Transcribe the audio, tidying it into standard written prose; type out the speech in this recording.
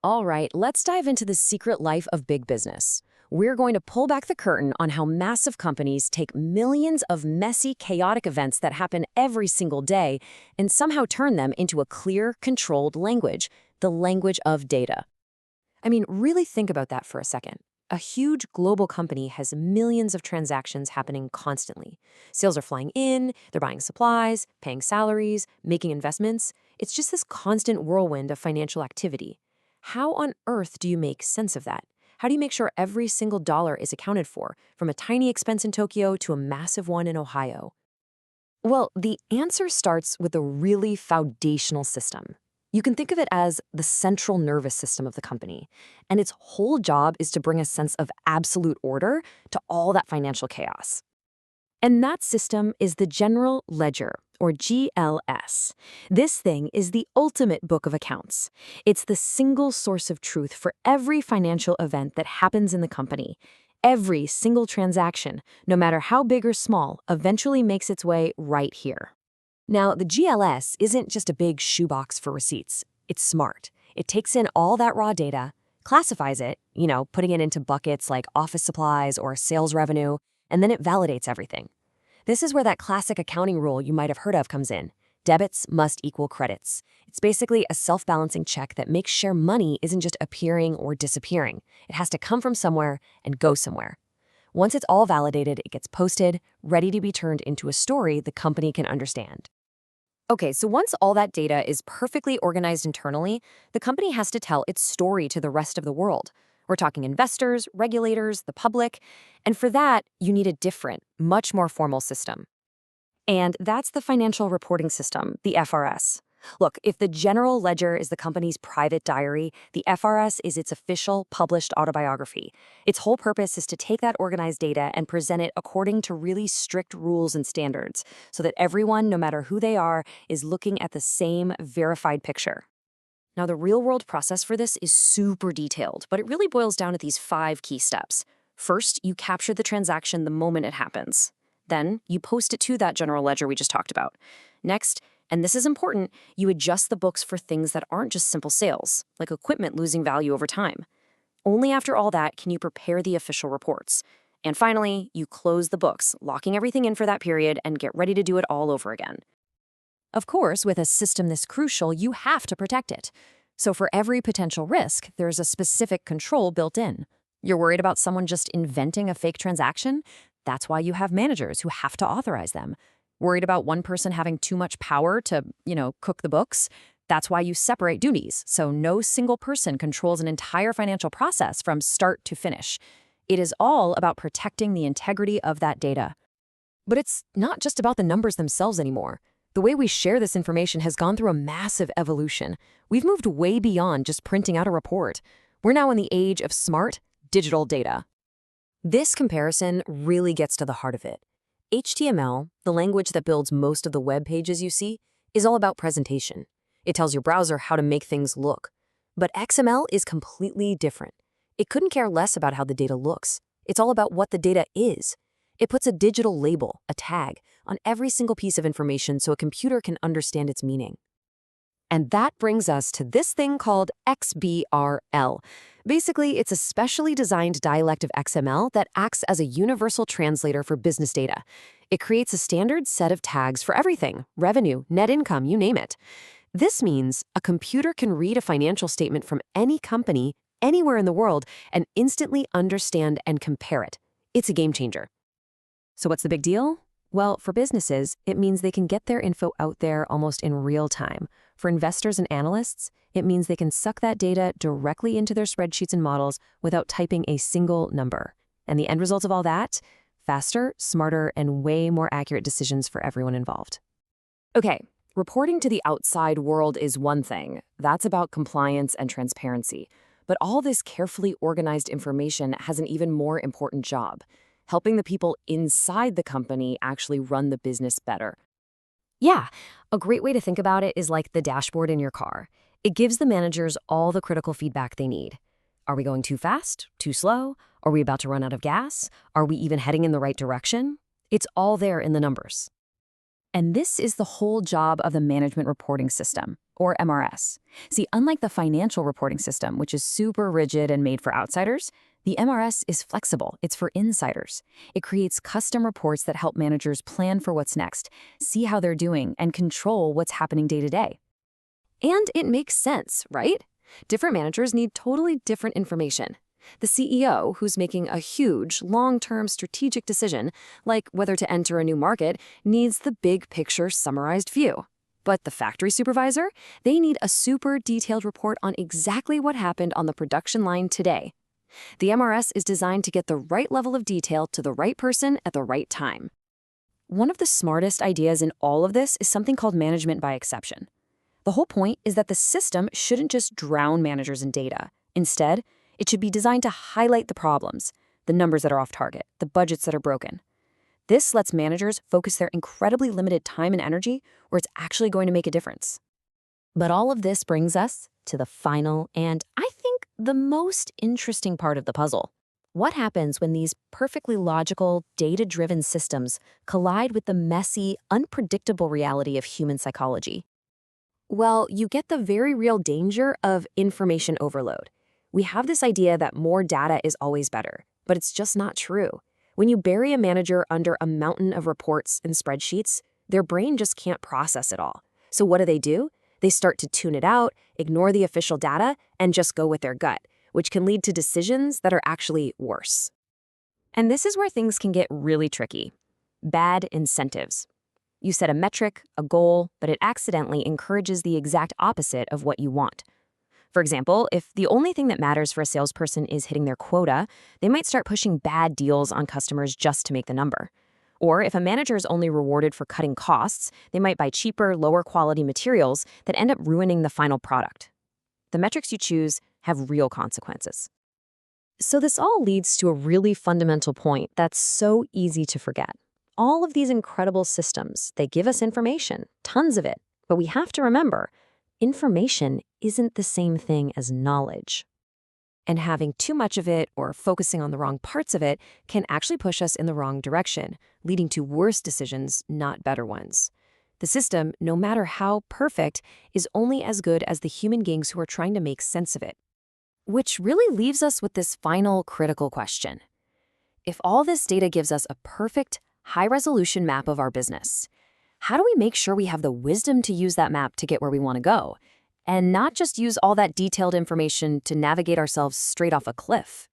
All right, let's dive into the secret life of big business. We're going to pull back the curtain on how massive companies take millions of messy, chaotic events that happen every single day and somehow turn them into a clear, controlled language, the language of data. I mean, really think about that for a second. A huge global company has millions of transactions happening constantly. Sales are flying in, they're buying supplies, paying salaries, making investments. It's just this constant whirlwind of financial activity. How on earth do you make sense of that? How do you make sure every single dollar is accounted for, from a tiny expense in Tokyo to a massive one in Ohio? Well, the answer starts with a really foundational system. You can think of it as the central nervous system of the company, and its whole job is to bring a sense of absolute order to all that financial chaos. And that system is the General Ledger, or GLS. This thing is the ultimate book of accounts. It's the single source of truth for every financial event that happens in the company. Every single transaction, no matter how big or small, eventually makes its way right here. Now, the GLS isn't just a big shoebox for receipts. It's smart. It takes in all that raw data, classifies it, putting it into buckets like office supplies or sales revenue, and then it validates everything. This is where that classic accounting rule you might have heard of comes in. Debits must equal credits. It's basically a self-balancing check that makes sure money isn't just appearing or disappearing. It has to come from somewhere and go somewhere. Once it's all validated, it gets posted, ready to be turned into a story the company can understand. Okay, so once all that data is perfectly organized internally, the company has to tell its story to the rest of the world. We're talking investors, regulators, the public, and for that, you need a different, much more formal system. And that's the financial reporting system, the FRS. Look, if the general ledger is the company's private diary, the FRS is its official, published autobiography. Its whole purpose is to take that organized data and present it according to really strict rules and standards, so that everyone, no matter who they are, is looking at the same verified picture. Now, the real-world process for this is super detailed, but it really boils down to these 5 key steps. First, you capture the transaction the moment it happens. Then, you post it to that general ledger we just talked about. Next, and this is important, you adjust the books for things that aren't just simple sales, like equipment losing value over time. Only after all that can you prepare the official reports. And finally, you close the books, locking everything in for that period and get ready to do it all over again. Of course, with a system this crucial, you have to protect it. So for every potential risk, there's a specific control built in. You're worried about someone just inventing a fake transaction? That's why you have managers who have to authorize them. Worried about one person having too much power to, cook the books? That's why you separate duties, so no single person controls an entire financial process from start to finish. It is all about protecting the integrity of that data. But it's not just about the numbers themselves anymore. The way we share this information has gone through a massive evolution. We've moved way beyond just printing out a report. We're now in the age of smart, digital data. This comparison really gets to the heart of it. HTML, the language that builds most of the web pages you see, is all about presentation. It tells your browser how to make things look. But XML is completely different. It couldn't care less about how the data looks. It's all about what the data is. It puts a digital label, a tag, on every single piece of information so a computer can understand its meaning. And that brings us to this thing called XBRL. Basically, it's a specially designed dialect of XML that acts as a universal translator for business data. It creates a standard set of tags for everything: revenue, net income, you name it. This means a computer can read a financial statement from any company, anywhere in the world, and instantly understand and compare it. It's a game changer. So what's the big deal? Well, for businesses, it means they can get their info out there almost in real time. For investors and analysts, it means they can suck that data directly into their spreadsheets and models without typing a single number. And the end result of all that? Faster, smarter, and way more accurate decisions for everyone involved. Okay, reporting to the outside world is one thing. That's about compliance and transparency. But all this carefully organized information has an even more important job: helping the people inside the company actually run the business better. Yeah, a great way to think about it is like the dashboard in your car. It gives the managers all the critical feedback they need. Are we going too fast? Too slow? Are we about to run out of gas? Are we even heading in the right direction? It's all there in the numbers. And this is the whole job of the Management Reporting System, or MRS. See, unlike the financial reporting system, which is super rigid and made for outsiders, the MRS is flexible. It's for insiders. It creates custom reports that help managers plan for what's next, see how they're doing, and control what's happening day to day. And it makes sense, right? Different managers need totally different information. The CEO, who's making a huge, long-term strategic decision, like whether to enter a new market, needs the big picture summarized view. But the factory supervisor, they need a super detailed report on exactly what happened on the production line today. The MRS is designed to get the right level of detail to the right person at the right time. One of the smartest ideas in all of this is something called management by exception. The whole point is that the system shouldn't just drown managers in data. Instead, it should be designed to highlight the problems, the numbers that are off target, the budgets that are broken. This lets managers focus their incredibly limited time and energy where it's actually going to make a difference. But all of this brings us to the final and, I think, the most interesting part of the puzzle. What happens when these perfectly logical, data-driven systems collide with the messy, unpredictable reality of human psychology? Well, you get the very real danger of information overload. We have this idea that more data is always better, but it's just not true. When you bury a manager under a mountain of reports and spreadsheets, their brain just can't process it all. So what do? They start to tune it out, ignore the official data, and just go with their gut, which can lead to decisions that are actually worse. And this is where things can get really tricky. Bad incentives. You set a metric, a goal, but it accidentally encourages the exact opposite of what you want. For example, if the only thing that matters for a salesperson is hitting their quota, they might start pushing bad deals on customers just to make the number. Or if a manager is only rewarded for cutting costs, they might buy cheaper, lower quality materials that end up ruining the final product. The metrics you choose have real consequences. So this all leads to a really fundamental point that's so easy to forget. All of these incredible systems, they give us information, tons of it, but we have to remember, information isn't the same thing as knowledge. And having too much of it or focusing on the wrong parts of it can actually push us in the wrong direction, leading to worse decisions, not better ones. The system, no matter how perfect, is only as good as the human beings who are trying to make sense of it. Which really leaves us with this final critical question. If all this data gives us a perfect, high-resolution map of our business, how do we make sure we have the wisdom to use that map to get where we want to go, and not just use all that detailed information to navigate ourselves straight off a cliff?